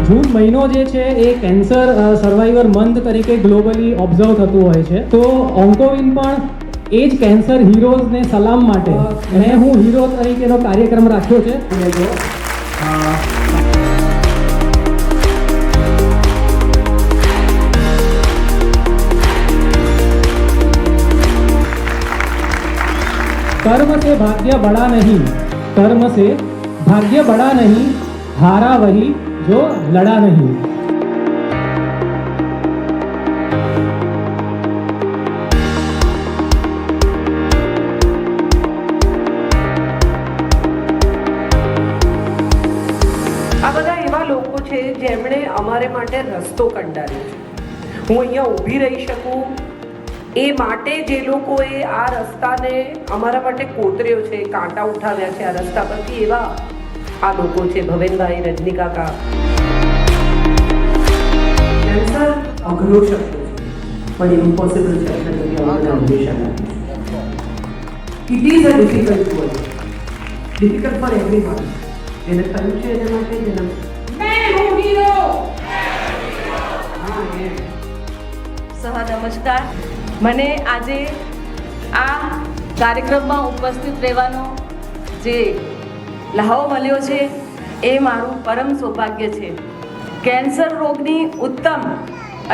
જૂન મહિનો જે છે એ કેન્સર સર્વાઈવર મંથ તરીકે ગ્લોબલી ઓબ્ઝર્વ થતું હોય છે. તો ઓન્કોવિન પણ એ જ કેન્સર હીરોઝને સલામ માટે હું હીરો તરીકેનો કાર્યક્રમ રાખ્યો છે. कर्म से भाग्य बड़ा नहीं, कर्म से भाग्य बड़ा नहीं, हारा वही जो लड़ा नहीं. આ બધા એવા લોકો છે જેમણે અમારે માટે રસ્તો કંડાર્યો છે. હું અહીંયા ઊભી રહી શકું એ માટે જે લોકોએ આ રસ્તાને અમારા માટે કોતર્યો છે, કાંટા ઉઠાવ્યા છે આ રસ્તા પરથી, એવા આ લોકો છે. ભવેનભાઈ, રજનીકાકા. કેન્સર અઘરો શબ્દ છે પણ ઇમ્પોસિબલ છે it is a difficult word, difficult for everyone. એને થયું છે એના માટે જેના નમસ્કાર. મને આજે આ કાર્યક્રમમાં ઉપસ્થિત રહેવાનો જે લહાવો મળ્યો છે એ મારું પરમ સૌભાગ્ય છે. કેન્સર રોગની ઉત્તમ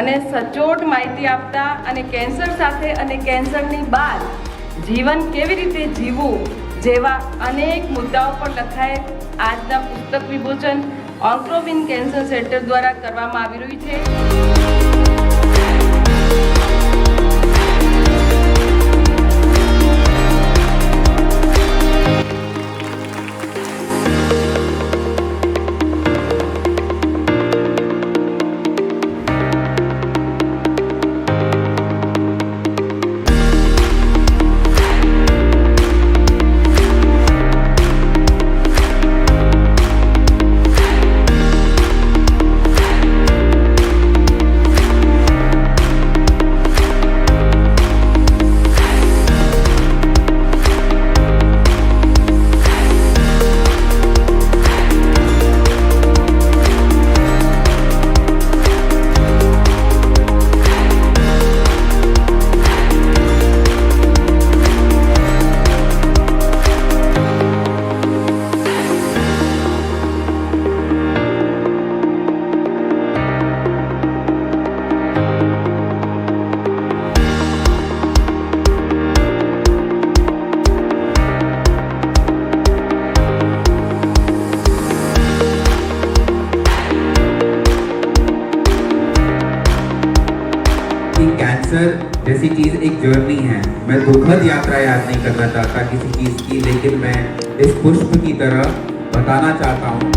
અને સચોટ માહિતી આપતા અને કેન્સર સાથે અને કેન્સરની બહાર જીવન કેવી રીતે જીવવું જેવા અનેક મુદ્દાઓ પર લખાયેલ આજના પુસ્તક વિમોચન ઓન્કોવિન કેન્સર સેન્ટર દ્વારા કરવામાં આવી રહ્યું છે. कैंसर जैसी चीज एक जर्नी है. मैं दुखद यात्रा याद नहीं करना चाहता किसी चीज की, लेकिन मैं इस पुष्प की तरह बताना चाहता हूँ.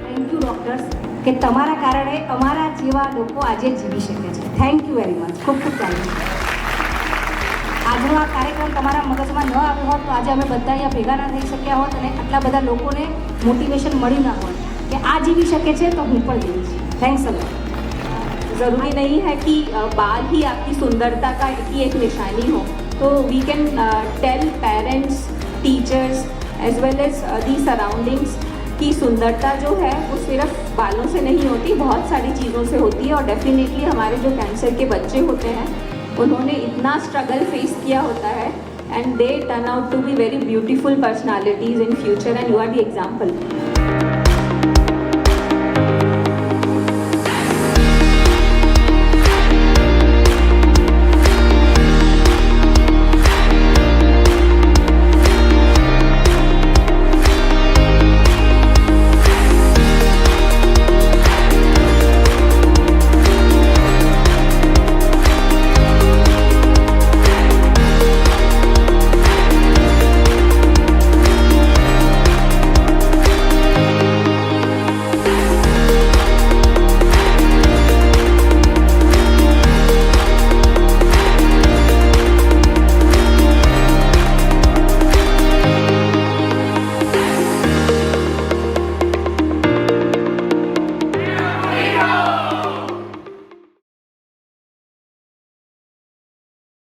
થેન્ક યુ ડોક્ટર્સ કે તમારા કારણે અમારા જેવા લોકો આજે જીવી શકે છે. Thank you very much. ખૂબ ખૂબ થેન્ક યુ. આજનો આ કાર્યક્રમ તમારા મગજમાં ન આવ્યો હોત તો આજે અમે બધા અહીંયા ભેગા ના થઈ શક્યા હોત અને આટલા બધા લોકોને મોટિવેશન મળ્યું ના હોત कि आज जीवी शके छे तो हूँ पण जीवीश. Thanks a lot. ज़रूरी नहीं है कि बाल ही आपकी सुंदरता का की एक निशानी हो. तो we can tell parents, teachers as well as the surroundings की सुंदरता जो है वो सिर्फ बालों से नहीं होती, बहुत सारी चीज़ों से होती है. और डेफिनेटली हमारे जो कैंसर के बच्चे होते हैं उन्होंने इतना स्ट्रगल फेस किया होता है and they turn out to be very beautiful personalities in future and you are the example.